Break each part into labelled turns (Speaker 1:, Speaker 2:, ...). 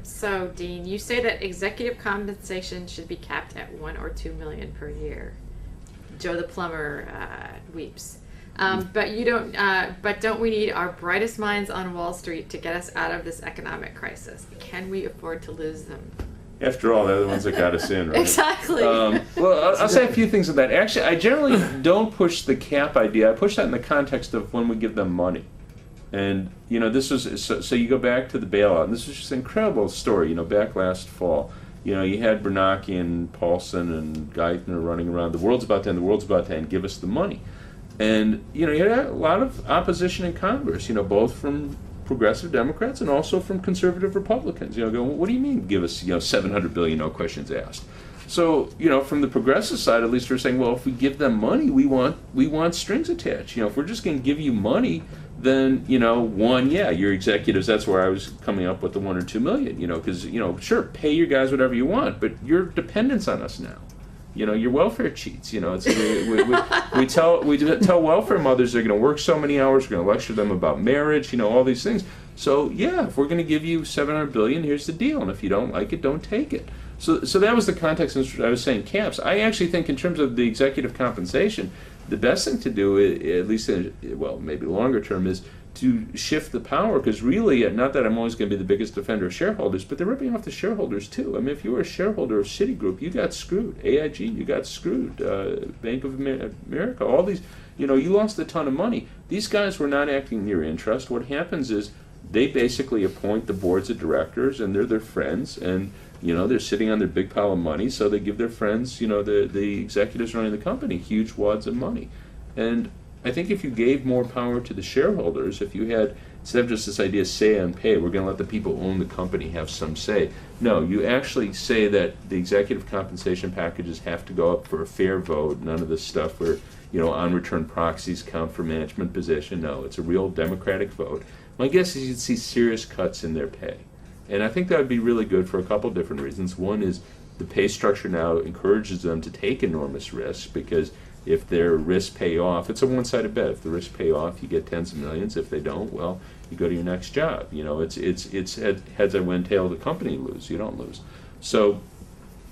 Speaker 1: So, Dean, you say that executive compensation should be capped at $1 or $2 million per year. Joe the plumber weeps. But you don't. But don't we need our brightest minds on Wall Street to get us out of this economic crisis? Can we afford to lose them?
Speaker 2: After all, they're the ones that got us in, right?
Speaker 1: Exactly.
Speaker 2: Well, I'll say a few things on that. Actually, I generally don't push the cap idea. I push that in the context of when we give them money. And, this was, so you go back to the bailout, and this was just an incredible story, back last fall. You had Bernanke and Paulson and Geithner running around, the world's about to end, give us the money. And, you had a lot of opposition in Congress, both from progressive Democrats and also from conservative Republicans, going, what do you mean give us, $700 billion, no questions asked? So, from the progressive side, at least we're saying, well, if we give them money, we want strings attached. If we're just going to give you money, then, your executives, that's where I was coming up with the $1 or $2 million, because, sure, pay your guys whatever you want, but you're dependents on us now. Your welfare cheats. It's, we tell welfare mothers they're going to work so many hours. We're going to lecture them about marriage. All these things. So if we're going to give you $700 billion, here's the deal. And if you don't like it, don't take it. So that was the context in which I was saying caps. I actually think in terms of the executive compensation, the best thing to do, at least maybe longer term, is to shift the power, because really, not that I'm always going to be the biggest defender of shareholders, but they're ripping off the shareholders too. I mean, if you were a shareholder of Citigroup, you got screwed. AIG, you got screwed. Bank of America, all these, you lost a ton of money. These guys were not acting in your interest. What happens is they basically appoint the boards of directors, and they're their friends, and they're sitting on their big pile of money, so they give their friends, the executives running the company, huge wads of money. And I think if you gave more power to the shareholders, if you had, instead of just this idea of say on pay, we're going to let the people who own the company have some say. No, you actually say that the executive compensation packages have to go up for a fair vote, none of this stuff where, on-return proxies count for management position. No, it's a real democratic vote. My guess is you'd see serious cuts in their pay. And I think that would be really good for a couple different reasons. One is the pay structure now encourages them to take enormous risks, because if their risks pay off, it's a one-sided bet. If the risks pay off, you get tens of millions. If they don't, well, you go to your next job. It's heads I win, tail the company lose. You don't lose. So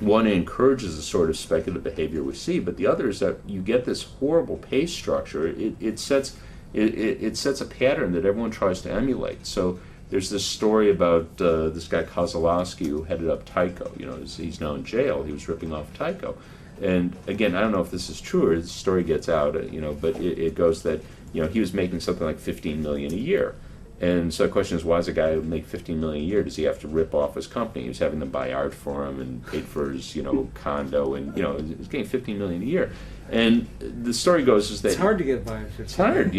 Speaker 2: one, it encourages the sort of speculative behavior we see, but the other is that you get this horrible pay structure. It sets a pattern that everyone tries to emulate. So there's this story about this guy Kozlowski who headed up Tyco. He's now in jail. He was ripping off Tyco. And again, I don't know if this is true or the story gets out, but it goes that, he was making something like $15 million a year. And so the question is, why does a guy make $15 million a year? Does he have to rip off his company? He was having them buy art for him and paid for his, condo, and, he's getting $15 million a year. And the story goes is that
Speaker 3: it's hard to get by.
Speaker 2: It's hard,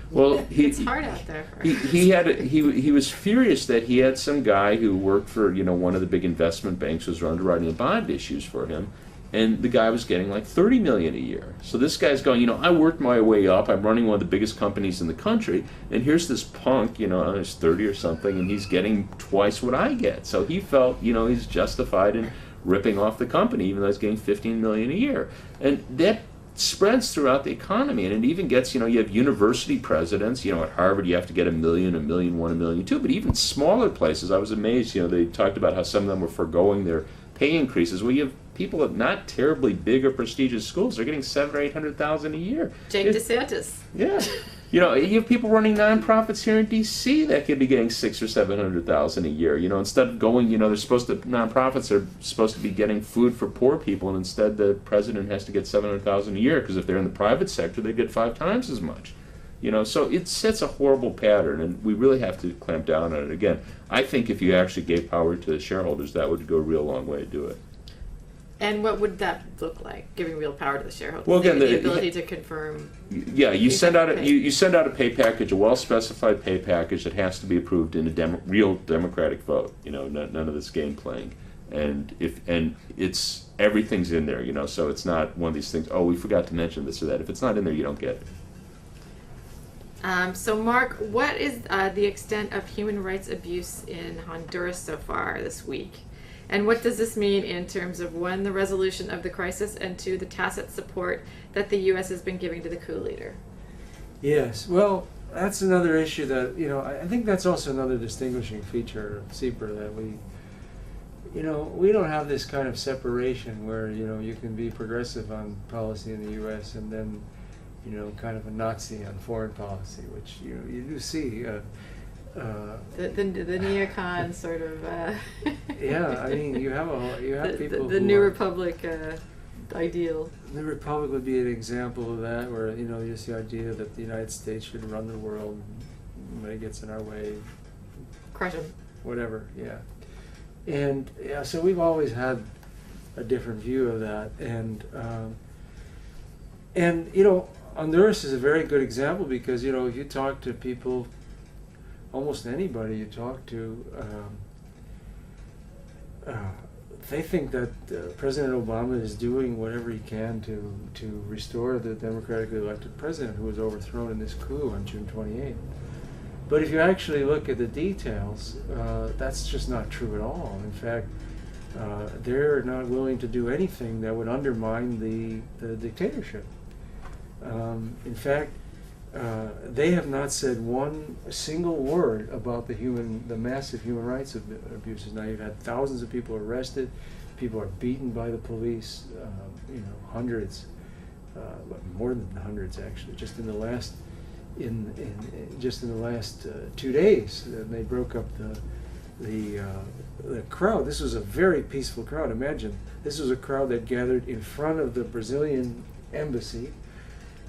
Speaker 2: Well,
Speaker 1: it's hard out there.
Speaker 2: He was furious that he had some guy who worked for, one of the big investment banks was underwriting the bond issues for him. And the guy was getting like $30 million a year. So this guy's going, I worked my way up. I'm running one of the biggest companies in the country. And here's this punk, he's 30 or something, and he's getting twice what I get. So he felt, he's justified in ripping off the company, even though he's getting $15 million a year. And that spreads throughout the economy. And it even gets, you have university presidents. At Harvard, you have to get $1 million, $1.1 million, $1.2 million. But even smaller places, I was amazed. They talked about how some of them were foregoing their pay increases. Well, you have people at not terribly big or prestigious schools. They're getting $700,000 or $800,000 a year.
Speaker 1: Jake DeSantis.
Speaker 2: Yeah. You have people running nonprofits here in D.C. that could be getting $600,000 or $700,000 a year. Instead of going, nonprofits are supposed to be getting food for poor people, and instead the president has to get $700,000 a year, because if they're in the private sector, they get 5 times as much. So it sets a horrible pattern, and we really have to clamp down on it. Again, I think if you actually gave power to the shareholders, that would go a real long way to do it.
Speaker 1: And what would that look like, giving real power to the shareholders?
Speaker 2: Well, again,
Speaker 1: the ability to confirm.
Speaker 2: Yeah, you send out a pay package, a well-specified pay package that has to be approved in a real democratic vote. None of this game playing, and it's everything's in there. So it's not one of these things. Oh, we forgot to mention this or that. If it's not in there, you don't get it.
Speaker 1: So, Mark, what is the extent of human rights abuse in Honduras so far this week? And what does this mean in terms of, 1, the resolution of the crisis, and 2, the tacit support that the U.S. has been giving to the coup leader?
Speaker 3: Yes. Well, that's another issue that, I think that's also another distinguishing feature of CEPR, that we don't have this kind of separation where, you can be progressive on policy in the U.S. and then, kind of a Nazi on foreign policy, which, you do see.
Speaker 1: The neocon sort of.
Speaker 3: Yeah, I mean, you have people.
Speaker 1: The New Republic ideal.
Speaker 3: The Republic would be an example of that, where just the idea that the United States should run the world. When it gets in our way,
Speaker 1: Crush them.
Speaker 3: Whatever, yeah. And so we've always had a different view of that, and Honduras is a very good example because if you talk to people, almost anybody you talk to, they think that President Obama is doing whatever he can to restore the democratically elected president who was overthrown in this coup on June 28th. But if you actually look at the details, that's just not true at all. In fact, they're not willing to do anything that would undermine the dictatorship. In fact, they have not said a single word about the massive human rights abuses. Now, you've had thousands of people arrested, people are beaten by the police, hundreds, more than hundreds actually, just in the last 2 days. They broke up the crowd. This was a very peaceful crowd. Imagine, this was a crowd that gathered in front of the Brazilian embassy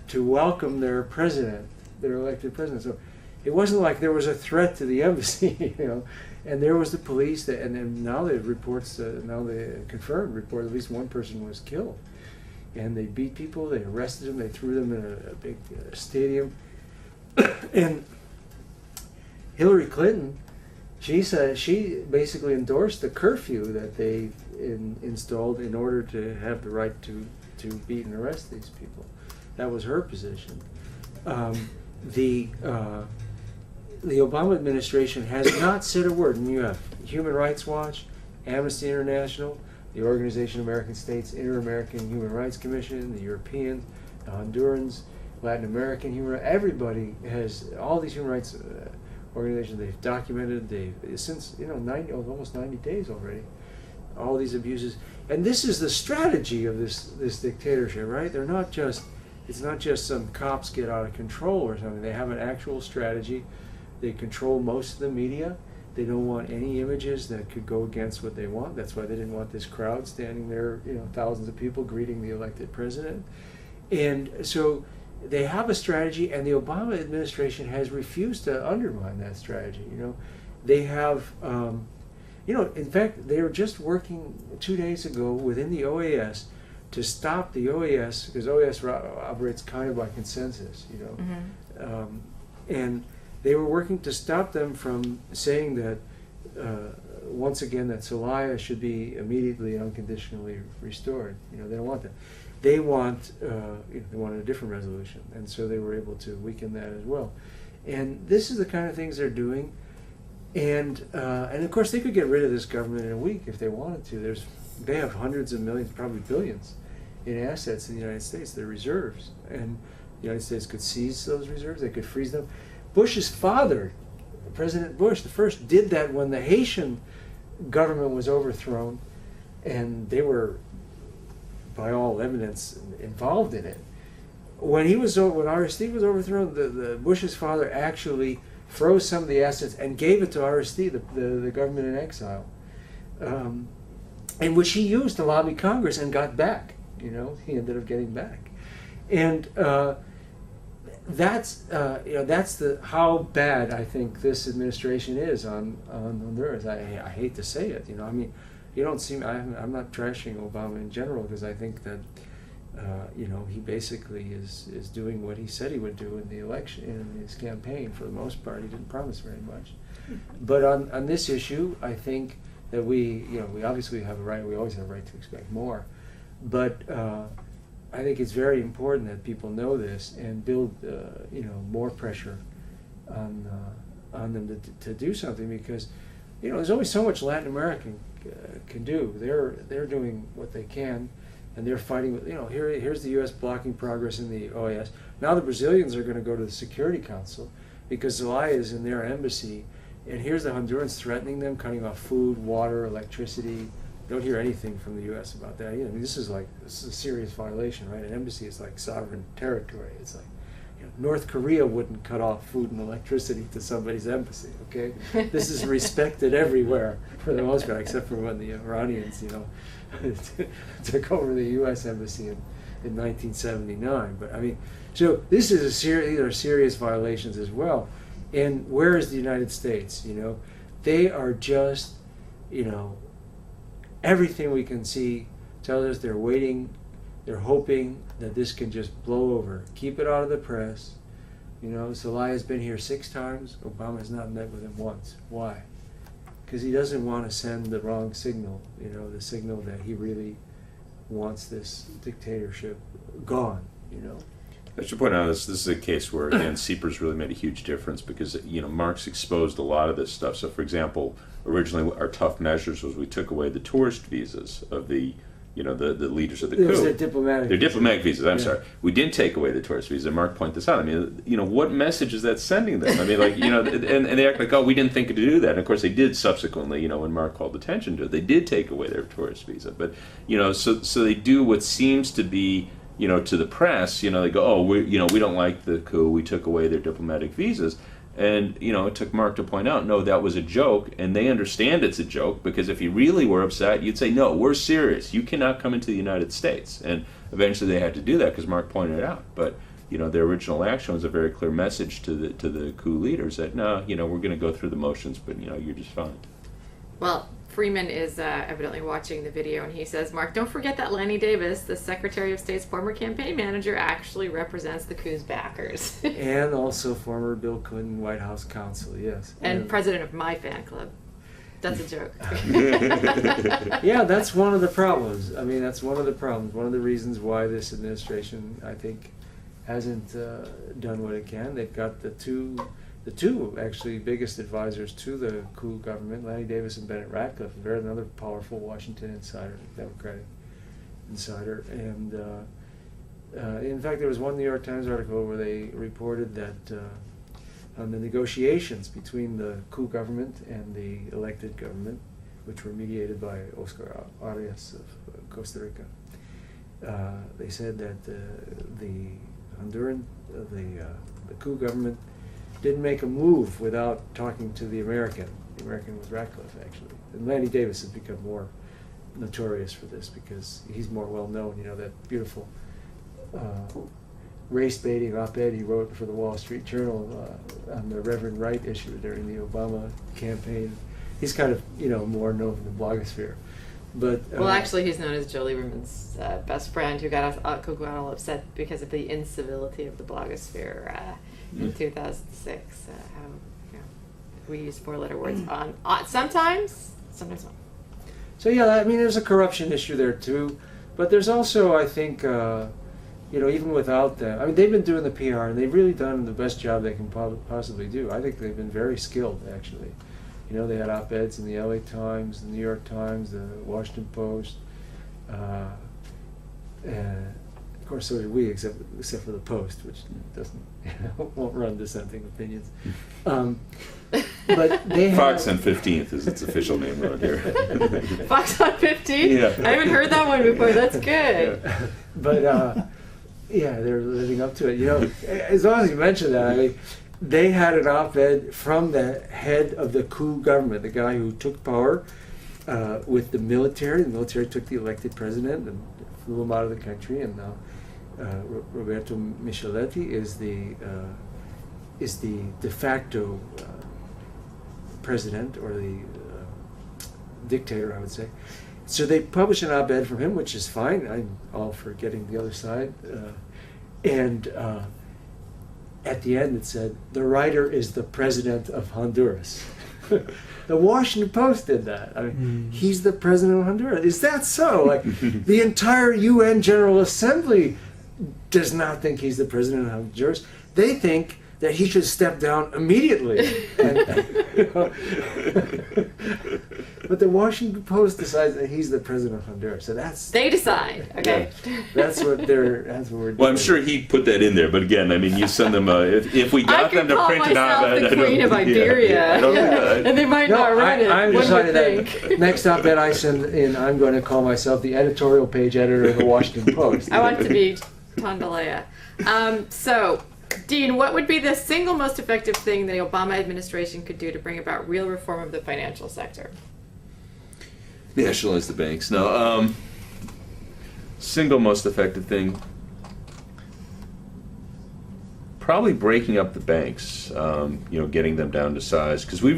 Speaker 3: to welcome their president, their elected president. So it wasn't like there was a threat to the embassy, and there was the police, and then now they confirmed report at least one person was killed. And they beat people, they arrested them, they threw them in a big stadium. And Hillary Clinton, she said she basically endorsed the curfew that they installed in order to have the right to beat and arrest these people. That was her position. The Obama administration has not said a word. And you have Human Rights Watch, Amnesty International, the Organization of American States, Inter-American Human Rights Commission, the Europeans, the Hondurans, Latin American human rights. Everybody has, all these human rights organizations, they've documented, since almost 90 days already, all these abuses. And this is the strategy of this dictatorship, right? It's not just some cops get out of control or something. They have an actual strategy. They control most of the media. They don't want any images that could go against what they want. That's why they didn't want this crowd standing there, thousands of people greeting the elected president. And so they have a strategy, and the Obama administration has refused to undermine that strategy. They have, in fact, they were just working 2 days ago within the OAS to stop the OAS, because OAS operates kind of by consensus,
Speaker 1: Mm-hmm.
Speaker 3: And they were working to stop them from saying that, once again, that Zelaya should be immediately unconditionally restored. They don't want that. They want, they wanted a different resolution, and so they were able to weaken that as well. And this is the kind of things they're doing, and of course they could get rid of this government in a week if they wanted to. They have hundreds of millions, probably billions, in assets in the United States, their reserves, and the United States could seize those reserves. They could freeze them. Bush's father, President Bush, the first, did that when the Haitian government was overthrown, and they were, by all evidence, involved in it. When Aristide was overthrown, the Bush's father actually froze some of the assets and gave it to Aristide, the government in exile, and which he used to lobby Congress and got back. He ended up getting back, and that's how bad I think this administration is on Honduras. I hate to say it. You don't see. I'm not trashing Obama in general, because I think that he basically is doing what he said he would do in the election, in his campaign. For the most part, he didn't promise very much. But on this issue, I think that we obviously have a right. We always have a right to expect more. But I think it's very important that people know this and build more pressure on them to do something, because there's only so much Latin America can do. They're doing what they can, and they're fighting with, here's the U.S. blocking progress in the OAS. Now the Brazilians are going to go to the Security Council. because Zelaya is in their embassy, and here's the Hondurans threatening them, cutting off food, water, electricity. Don't hear anything from the U.S. about that either. I mean, this is a serious violation, right? An embassy is like sovereign territory. It's like, North Korea wouldn't cut off food and electricity to somebody's embassy, okay? This is respected everywhere for the most part, except for when the Iranians, took over the U.S. embassy in 1979. But I mean, so this is these are serious violations as well. And where is the United States? They are just, everything we can see tells us they're waiting. They're hoping that this can just blow over. Keep it out of the press. Zelaya's been here 6 times. Obama has not met with him once. Why? Because he doesn't want to send the wrong signal, the signal that he really wants this dictatorship gone,
Speaker 2: I should point out this is a case where, again, CEPR's really made a huge difference because, Mark's exposed a lot of this stuff. So, for example, originally our tough measures was we took away the tourist visas of the the leaders of the coup.
Speaker 3: They're diplomatic.
Speaker 2: They're diplomatic visas. I'm sorry. We didn't take away the tourist visa. Mark pointed this out. I mean, what message is that sending them? I mean, and they act like, oh, we didn't think to do that. And of course, they did subsequently. When Mark called attention to it, they did take away their tourist visa. But so they do what seems to be, to the press. They go, oh, we don't like the coup. We took away their diplomatic visas. And, it took Mark to point out, no, that was a joke, and they understand it's a joke, because if you really were upset, you'd say, no, we're serious. You cannot come into the United States. And eventually they had to do that because Mark pointed it out. But, their original action was a very clear message to the coup leaders that, no, we're going to go through the motions, but, you're just fine.
Speaker 1: Well, Freeman is evidently watching the video, and he says, Mark, don't forget that Lanny Davis, the Secretary of State's former campaign manager, actually represents the coup's backers.
Speaker 3: And also former Bill Clinton White House counsel, yes.
Speaker 1: And president of my fan club. That's a joke.
Speaker 3: Yeah, that's one of the problems. I mean, that's one of the problems. One of the reasons why this administration, I think, hasn't done what it can. They've got the two actually biggest advisors to the coup government, Lanny Davis and Bennett Ratcliffe, another powerful Washington insider, Democratic insider. And in fact, there was one New York Times article where they reported that on the negotiations between the coup government and the elected government, which were mediated by Oscar Arias of Costa Rica, they said that the Honduran, the coup government didn't make a move without talking to the American. The American was Ratcliffe, actually. And Lanny Davis has become more notorious for this because he's more well known. That beautiful race-baiting op-ed he wrote for the Wall Street Journal on the Reverend Wright issue during the Obama campaign. He's kind of, more known in the blogosphere. But
Speaker 1: well, actually, he's known as Joe Lieberman's best friend, who got all upset because of the incivility of the blogosphere in 2006. How we use 4-letter words on sometimes not.
Speaker 3: So yeah, I mean, there's a corruption issue there too, but there's also, I think, even without them, I mean, they've been doing the PR and they've really done the best job they can possibly do. I think they've been very skilled, actually. They had op-eds in the LA Times, the New York Times, the Washington Post, and of course so did we, except for the Post, which won't run dissenting opinions. But they
Speaker 2: Fox on 15th is its official name around here.
Speaker 1: Fox on 15th?
Speaker 2: Yeah.
Speaker 1: I haven't heard that one before. That's good.
Speaker 3: Yeah. But yeah, they're living up to it. As long as you mention that, I mean, they had an op-ed from the head of the coup government, the guy who took power with the military. The military took the elected president and flew him out of the country. And now Roberto Micheletti is the de facto president, or the dictator, I would say. So they published an op-ed from him, which is fine. I'm all for getting the other side. At the end it said, the writer is the president of Honduras. The Washington Post did that. I mean, he's the president of Honduras. Is that so? Like, the entire UN General Assembly does not think he's the president of Honduras. They think that he should step down immediately. But But the Washington Post decides that he's the president of Honduras, so
Speaker 1: They decide. Okay.
Speaker 3: that's what we're doing.
Speaker 2: Well, I'm sure he put that in there, but again, I mean, you send them if we got them to print it out.
Speaker 1: I could call myself the Queen of Iberia,
Speaker 2: I don't think
Speaker 1: and they might not read it.
Speaker 3: I'm
Speaker 1: One would
Speaker 3: deciding
Speaker 1: think.
Speaker 3: that next up that I send in, I'm going to call myself the editorial page editor of the Washington Post.
Speaker 1: I want to be Tondalea. So, Dean, what would be the single most effective thing the Obama administration could do to bring about real reform of the financial sector?
Speaker 2: Nationalize the banks. No, single most effective thing, probably breaking up the banks. Getting them down to size, because what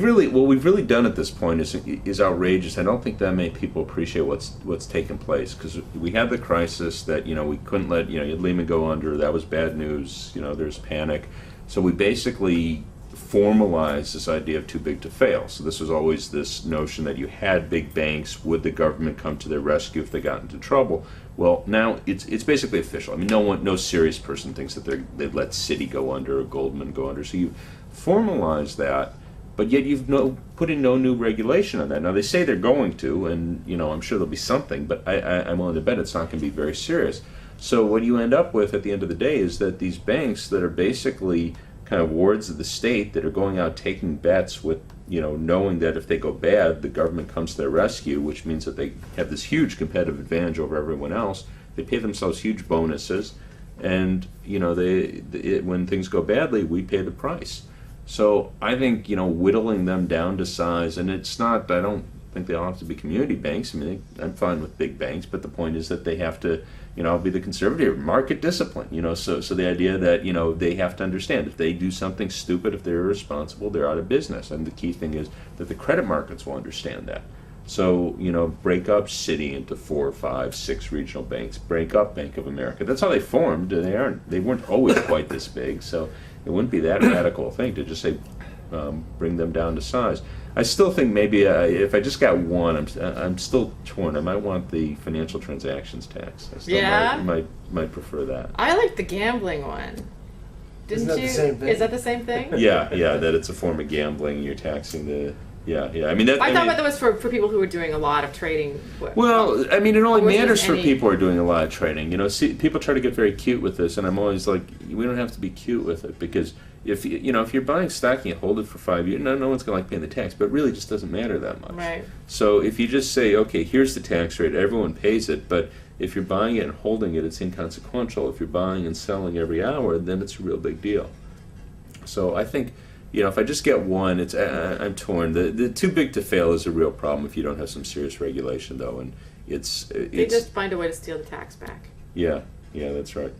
Speaker 2: we've really done at this point is outrageous. I don't think that many people appreciate what's taken place, because we had the crisis that we couldn't let you had Lehman go under. That was bad news. There's panic, so we basically formalized this idea of too big to fail. So this was always this notion that you had big banks. Would the government come to their rescue if they got into trouble? Well, now it's basically official. I mean, no serious person thinks that they'd let Citi go under or Goldman go under. So you formalize that, but yet you've put in no new regulation on that. Now they say they're going to, and I'm sure there'll be something, but I'm willing to bet it's not going to be very serious. So what you end up with at the end of the day is that these banks that are basically kind of wards of the state that are going out taking bets with knowing that if they go bad, the government comes to their rescue, which means that they have this huge competitive advantage over everyone else. They pay themselves huge bonuses, and when things go badly, we pay the price. So I think whittling them down to size, and it's not. I don't think they all have to be community banks. I mean, I'm fine with big banks, but the point is that they have to. I'll be the conservative, market discipline, so the idea that, they have to understand if they do something stupid, if they're irresponsible, they're out of business. And the key thing is that the credit markets will understand that. So, break up Citi into 4, 5, 6 regional banks, break up Bank of America. That's how they formed. They weren't always quite this big, so it wouldn't be that radical a thing to just say, bring them down to size. I still think maybe if I just got one, I'm still torn. I might want the financial transactions tax. I still might prefer that.
Speaker 1: I like the gambling one.
Speaker 3: Isn't that the same thing?
Speaker 1: Is that the same thing?
Speaker 2: Yeah, that it's a form of gambling. You're taxing the. Yeah. I mean,
Speaker 1: I thought that was for people who were doing a lot of trading.
Speaker 2: Well, I mean, it only matters for
Speaker 1: any...
Speaker 2: people who are doing a lot of trading. People try to get very cute with this, and I'm always like, we don't have to be cute with it, because if you're buying stock and you hold it for 5 years, no one's going to like paying the tax, but it really just doesn't matter that much.
Speaker 1: Right.
Speaker 2: So if you just say, okay, here's the tax rate, everyone pays it, but if you're buying it and holding it, it's inconsequential. If you're buying and selling every hour, then it's a real big deal. So I think, if I just get one, I'm torn. The too big to fail is a real problem if you don't have some serious regulation, though, and
Speaker 1: they just find a way to steal the tax back.
Speaker 2: Yeah, that's right.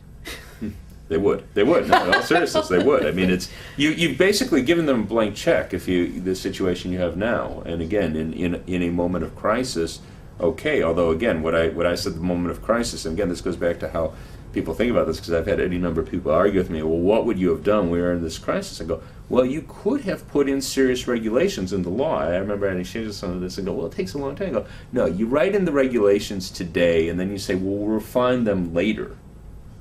Speaker 2: They would. No, in all seriousness, they would. I mean, you've basically given them a blank check if the situation you have now. And again, in a moment of crisis, okay. Although again, what I said, the moment of crisis, and again, this goes back to how people think about this, because I've had any number of people argue with me. Well, what would you have done? We were in this crisis. I go, well, you could have put in serious regulations in the law. I remember I had exchanged some of this and go, well, it takes a long time. I go, no, you write in the regulations today, and then you say, well, we'll refine them later.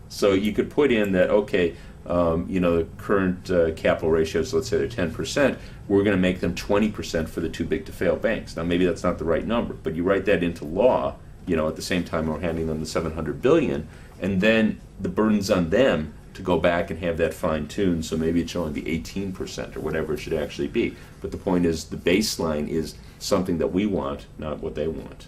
Speaker 2: So you could put in that, okay, the current capital ratios, let's say they're 10%, we're going to make them 20% for the too big to fail banks. Now, maybe that's not the right number, but you write that into law, at the same time we're handing them the $700 billion, and then the burden's on them to go back and have that fine-tuned, so maybe it should only be 18% or whatever it should actually be. But the point is, the baseline is something that we want, not what they want.